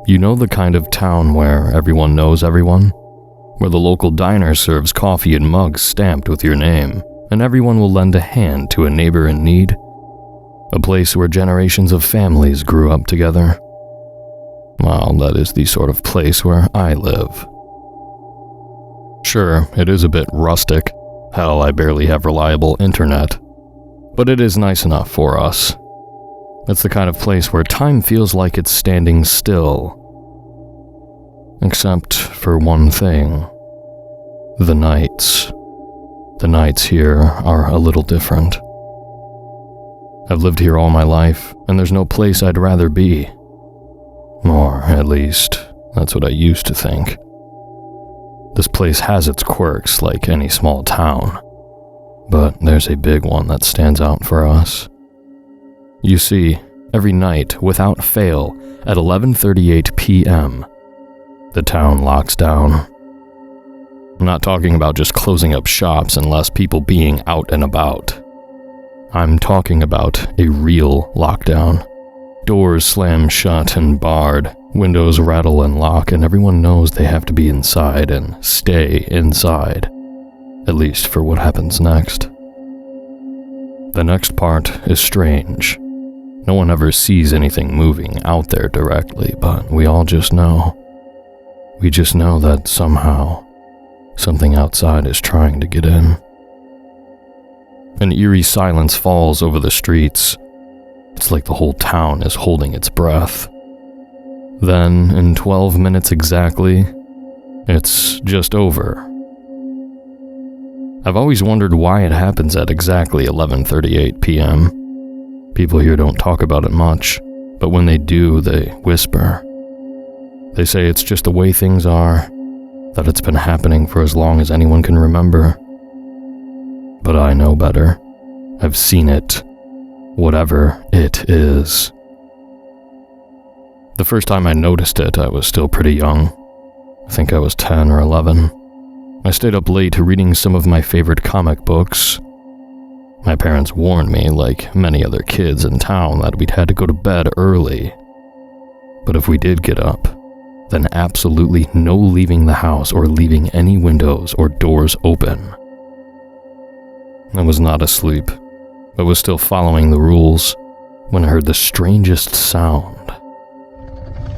You know the kind of town where everyone knows everyone? Where the local diner serves coffee in mugs stamped with your name, and everyone will lend a hand to a neighbor in need? A place where generations of families grew up together? Well, that is the sort of place where I live. Sure, it is a bit rustic. Hell, I barely have reliable internet. But it is nice enough for us. It's the kind of place where time feels like it's standing still. Except for one thing. The nights. The nights here are a little different. I've lived here all my life, and there's no place I'd rather be. Or, at least, that's what I used to think. This place has its quirks like any small town, but there's a big one that stands out for us. You see, every night, without fail, at 11:38 p.m., the town locks down. I'm not talking about just closing up shops and less people being out and about. I'm talking about a real lockdown. Doors slam shut and barred, windows rattle and lock, and everyone knows they have to be inside and stay inside, at least for what happens next. The next part is strange. No one ever sees anything moving out there directly, but we all just know. We just know that somehow, something outside is trying to get in. An eerie silence falls over the streets. It's like the whole town is holding its breath. Then, in 12 minutes exactly, it's just over. I've always wondered why it happens at exactly 11:38 p.m. People here don't talk about it much, but when they do, they whisper. They say it's just the way things are, that it's been happening for as long as anyone can remember. But I know better. I've seen it. Whatever it is. The first time I noticed it, I was still pretty young. I think I was 10 or 11. I stayed up late reading some of my favorite comic books. My parents warned me, like many other kids in town, that we'd had to go to bed early. But if we did get up, then absolutely no leaving the house or leaving any windows or doors open. I was not asleep, but was still following the rules when I heard the strangest sound.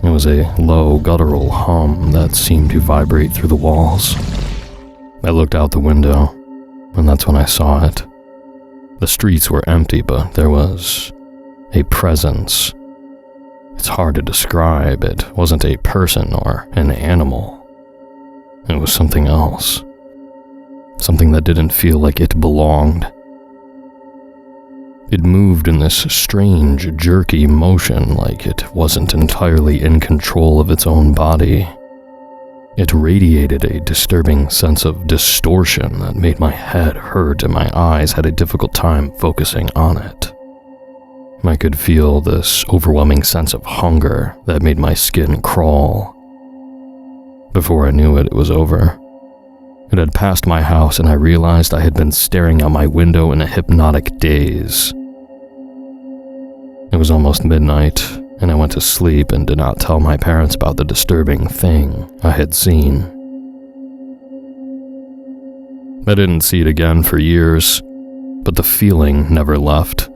It was a low, guttural hum that seemed to vibrate through the walls. I looked out the window, and that's when I saw it. The streets were empty, but there was a presence. It's hard to describe. It wasn't a person or an animal. It was something else. Something that didn't feel like it belonged. It moved in this strange, jerky motion like it wasn't entirely in control of its own body. It radiated a disturbing sense of distortion that made my head hurt and my eyes had a difficult time focusing on it. I could feel this overwhelming sense of hunger that made my skin crawl. Before I knew it, it was over. It had passed my house and I realized I had been staring out my window in a hypnotic daze. It was almost midnight, and I went to sleep and did not tell my parents about the disturbing thing I had seen. I didn't see it again for years, but the feeling never left.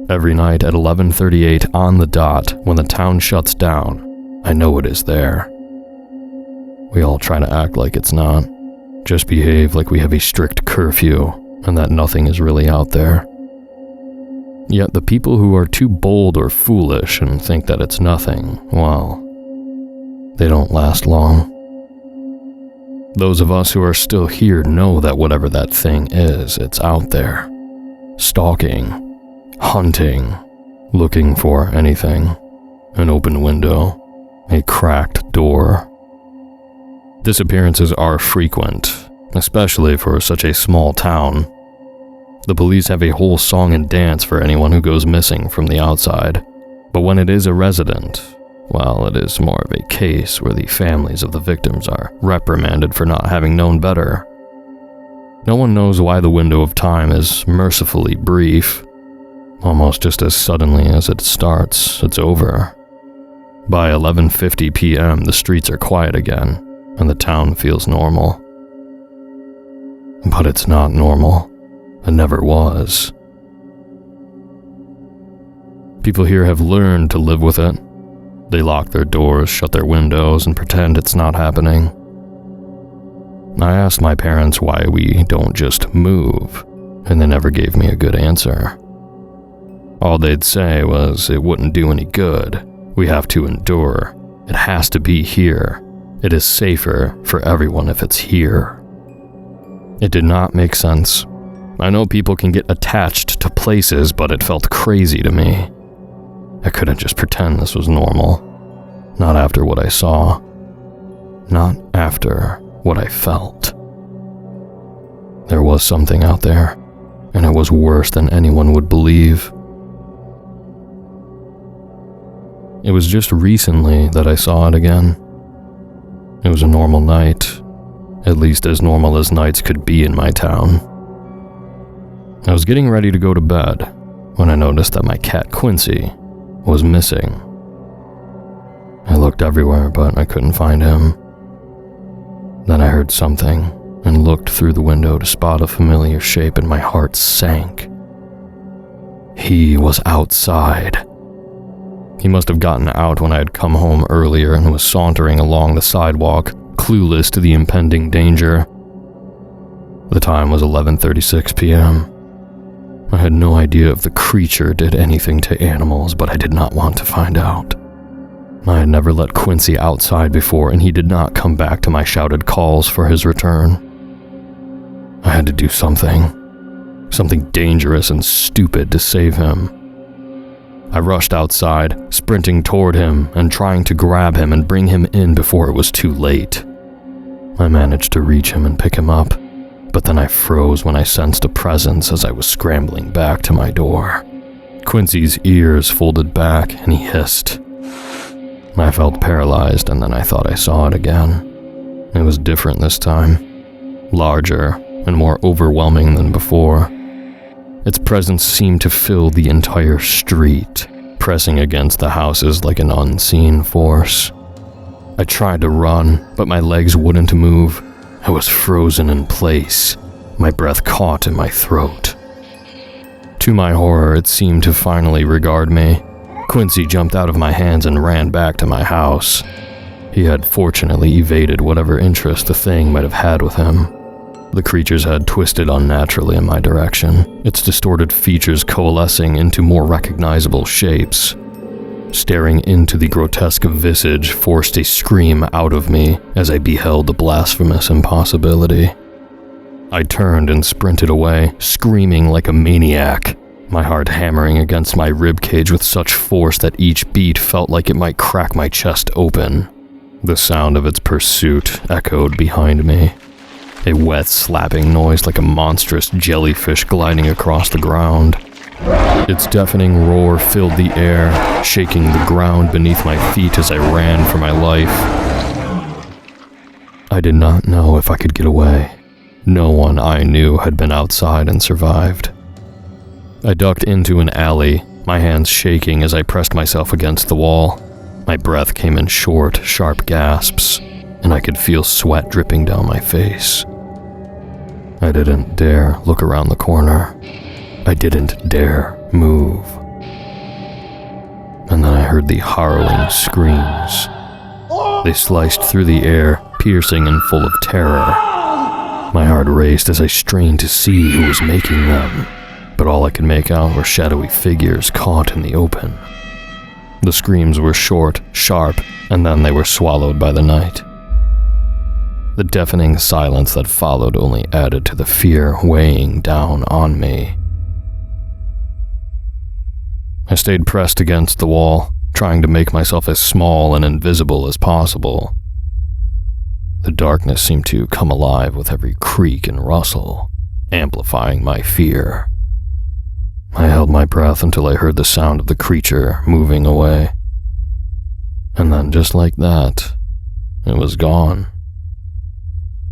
Every night at 11:38 on the dot, when the town shuts down, I know it is there. We all try to act like it's not, just behave like we have a strict curfew and that nothing is really out there. Yet the people who are too bold or foolish and think that it's nothing, well, they don't last long. Those of us who are still here know that whatever that thing is, it's out there. Stalking, hunting, looking for anything. An open window, a cracked door. Disappearances are frequent, especially for such a small town. The police have a whole song and dance for anyone who goes missing from the outside, but when it is a resident, well, it is more of a case where the families of the victims are reprimanded for not having known better. No one knows why the window of time is mercifully brief. Almost just as suddenly as it starts, it's over. By 11:50 p.m., the streets are quiet again, and the town feels normal. But it's not normal. It never was. People here have learned to live with it. They lock their doors, shut their windows, and pretend it's not happening. I asked my parents why we don't just move, and they never gave me a good answer. All they'd say was it wouldn't do any good. We have to endure. It has to be here. It is safer for everyone if it's here. It did not make sense. I know people can get attached to places, but it felt crazy to me. I couldn't just pretend this was normal. Not after what I saw. Not after what I felt. There was something out there, and it was worse than anyone would believe. It was just recently that I saw it again. It was a normal night, at least as normal as nights could be in my town. I was getting ready to go to bed when I noticed that my cat Quincy was missing. I looked everywhere, but I couldn't find him. Then I heard something and looked through the window to spot a familiar shape, and my heart sank. He was outside. He must have gotten out when I had come home earlier and was sauntering along the sidewalk, clueless to the impending danger. The time was 11:36 p.m. I had no idea if the creature did anything to animals, but I did not want to find out. I had never let Quincy outside before, and he did not come back to my shouted calls for his return. I had to do something dangerous and stupid to save him. I rushed outside, sprinting toward him and trying to grab him and bring him in before it was too late. I managed to reach him and pick him up, but then I froze when I sensed a presence as I was scrambling back to my door. Quincy's ears folded back and he hissed. I felt paralyzed, and then I thought I saw it again. It was different this time, larger and more overwhelming than before. Its presence seemed to fill the entire street, pressing against the houses like an unseen force. I tried to run, but my legs wouldn't move. I was frozen in place, my breath caught in my throat. To my horror, it seemed to finally regard me. Quincy jumped out of my hands and ran back to my house. He had fortunately evaded whatever interest the thing might have had with him. The creature's head twisted unnaturally in my direction, its distorted features coalescing into more recognizable shapes. Staring into the grotesque visage forced a scream out of me as I beheld the blasphemous impossibility. I turned and sprinted away, screaming like a maniac, my heart hammering against my ribcage with such force that each beat felt like it might crack my chest open. The sound of its pursuit echoed behind me, a wet slapping noise like a monstrous jellyfish gliding across the ground. Its deafening roar filled the air, shaking the ground beneath my feet as I ran for my life. I did not know if I could get away. No one I knew had been outside and survived. I ducked into an alley, my hands shaking as I pressed myself against the wall. My breath came in short, sharp gasps, and I could feel sweat dripping down my face. I didn't dare look around the corner. I didn't dare move. And then I heard the harrowing screams. They sliced through the air, piercing and full of terror. My heart raced as I strained to see who was making them, but all I could make out were shadowy figures caught in the open. The screams were short, sharp, and then they were swallowed by the night. The deafening silence that followed only added to the fear weighing down on me. I stayed pressed against the wall, trying to make myself as small and invisible as possible. The darkness seemed to come alive with every creak and rustle, amplifying my fear. I held my breath until I heard the sound of the creature moving away. And then, just like that, it was gone.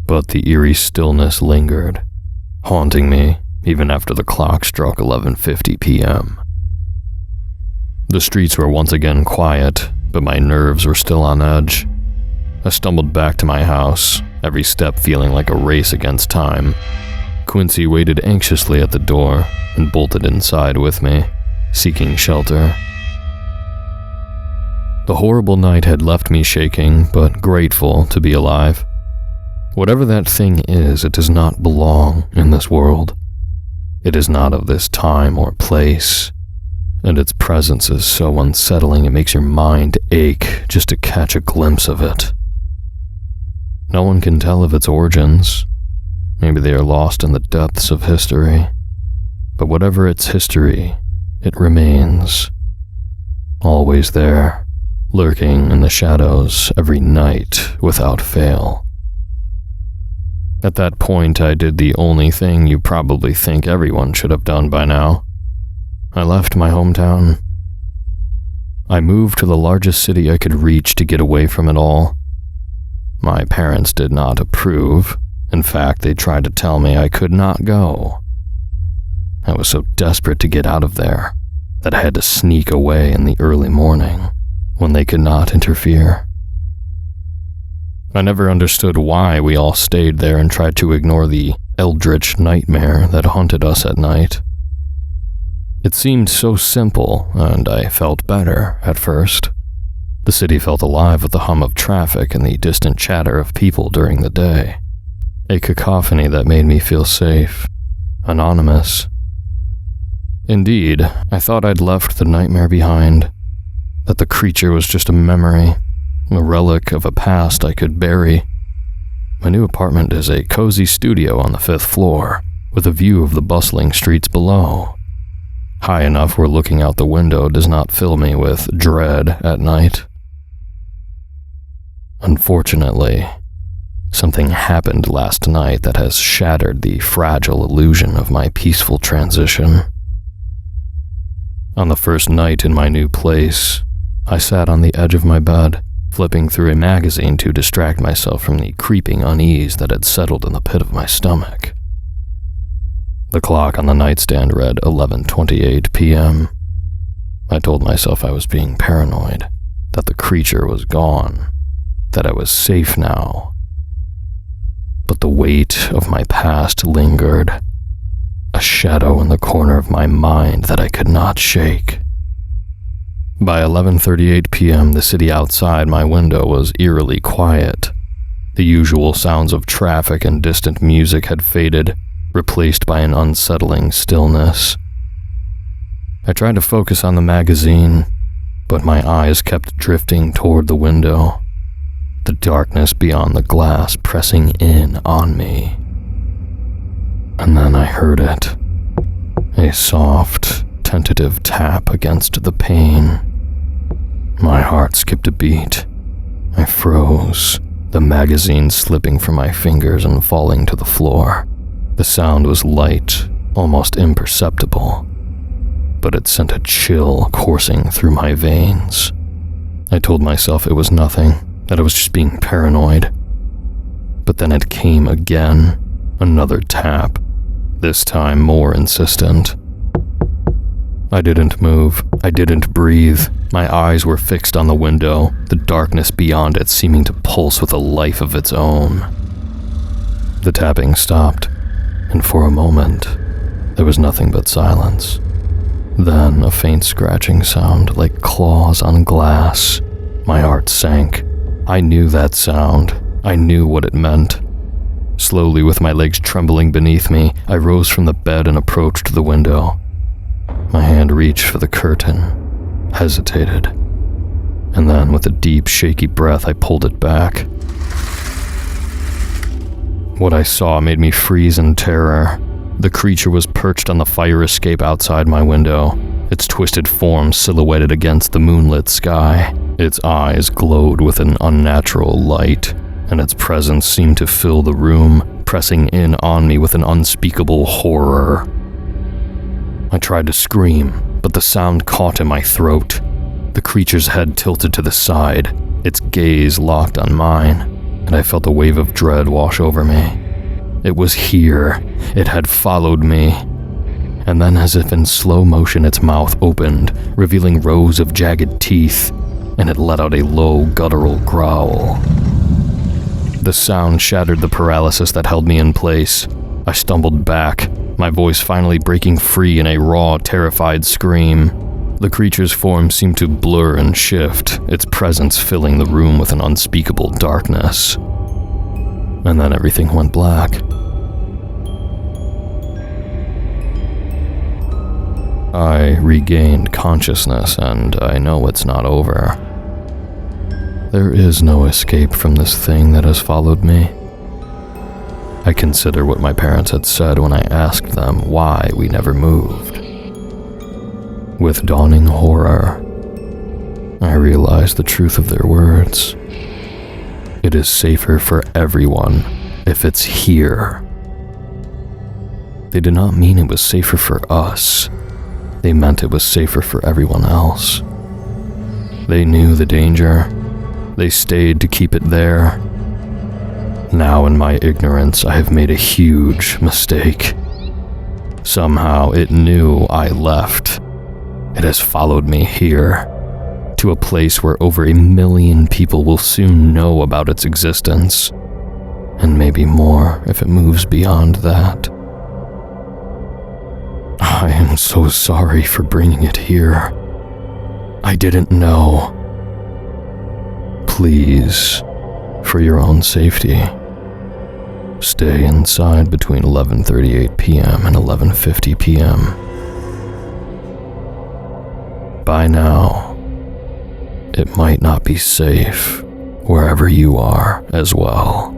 But the eerie stillness lingered, haunting me even after the clock struck 11:50 p.m. The streets were once again quiet, but my nerves were still on edge. I stumbled back to my house, every step feeling like a race against time. Quincy waited anxiously at the door and bolted inside with me, seeking shelter. The horrible night had left me shaking, but grateful to be alive. Whatever that thing is, it does not belong in this world. It is not of this time or place, and its presence is so unsettling it makes your mind ache just to catch a glimpse of it. No one can tell of its origins. Maybe they are lost in the depths of history. But whatever its history, it remains. Always there, lurking in the shadows every night without fail. At that point, I did the only thing you probably think everyone should have done by now. I left my hometown. I moved to the largest city I could reach to get away from it all. My parents did not approve. In fact, they tried to tell me I could not go. I was so desperate to get out of there that I had to sneak away in the early morning when they could not interfere. I never understood why we all stayed there and tried to ignore the eldritch nightmare that haunted us at night. It seemed so simple, and I felt better at first. The city felt alive with the hum of traffic and the distant chatter of people during the day. A cacophony that made me feel safe, anonymous. Indeed, I thought I'd left the nightmare behind, that the creature was just a memory, a relic of a past I could bury. My new apartment is a cozy studio on the 5th floor, with a view of the bustling streets below. High enough where looking out the window does not fill me with dread at night. Unfortunately, something happened last night that has shattered the fragile illusion of my peaceful transition. On the first night in my new place, I sat on the edge of my bed, flipping through a magazine to distract myself from the creeping unease that had settled in the pit of my stomach. The clock on the nightstand read 11:28 p.m. I told myself I was being paranoid, that the creature was gone, that I was safe now. But the weight of my past lingered, a shadow in the corner of my mind that I could not shake. By 11:38 p.m., the city outside my window was eerily quiet. The usual sounds of traffic and distant music had faded, replaced by an unsettling stillness. I tried to focus on the magazine, but my eyes kept drifting toward the window, the darkness beyond the glass pressing in on me. And then I heard it, a soft, tentative tap against the pane. My heart skipped a beat. I froze, the magazine slipping from my fingers and falling to the floor. The sound was light, almost imperceptible, but it sent a chill coursing through my veins. I told myself it was nothing, that I was just being paranoid. But then it came again, another tap, this time more insistent. I didn't move, I didn't breathe. My eyes were fixed on the window, the darkness beyond it seeming to pulse with a life of its own. The tapping stopped, and for a moment, there was nothing but silence. Then a faint scratching sound like claws on glass. My heart sank. I knew that sound. I knew what it meant. Slowly, with my legs trembling beneath me, I rose from the bed and approached the window. My hand reached for the curtain, hesitated, and then with a deep, shaky breath, I pulled it back. What I saw made me freeze in terror. The creature was perched on the fire escape outside my window, its twisted form silhouetted against the moonlit sky. Its eyes glowed with an unnatural light, and its presence seemed to fill the room, pressing in on me with an unspeakable horror. I tried to scream, but the sound caught in my throat. The creature's head tilted to the side, its gaze locked on mine, and I felt a wave of dread wash over me. It was here. It had followed me. And then, as if in slow motion, its mouth opened, revealing rows of jagged teeth. and it let out a low, guttural growl. The sound shattered the paralysis that held me in place. I stumbled back, my voice finally breaking free in a raw, terrified scream. The creature's form seemed to blur and shift, its presence filling the room with an unspeakable darkness. And then everything went black. I regained consciousness, and I know it's not over. There is no escape from this thing that has followed me. I consider what my parents had said when I asked them why we never moved. With dawning horror, I realized the truth of their words. It is safer for everyone if it's here. They did not mean it was safer for us. They meant it was safer for everyone else. They knew the danger. They stayed to keep it there. Now, in my ignorance, I have made a huge mistake. Somehow, it knew I left. It has followed me here, to a place where over 1 million people will soon know about its existence, and maybe more if it moves beyond that. I am so sorry for bringing it here. I didn't know. Please, for your own safety, stay inside between 11:38 p.m. and 11:50 p.m. By now, it might not be safe wherever you are as well.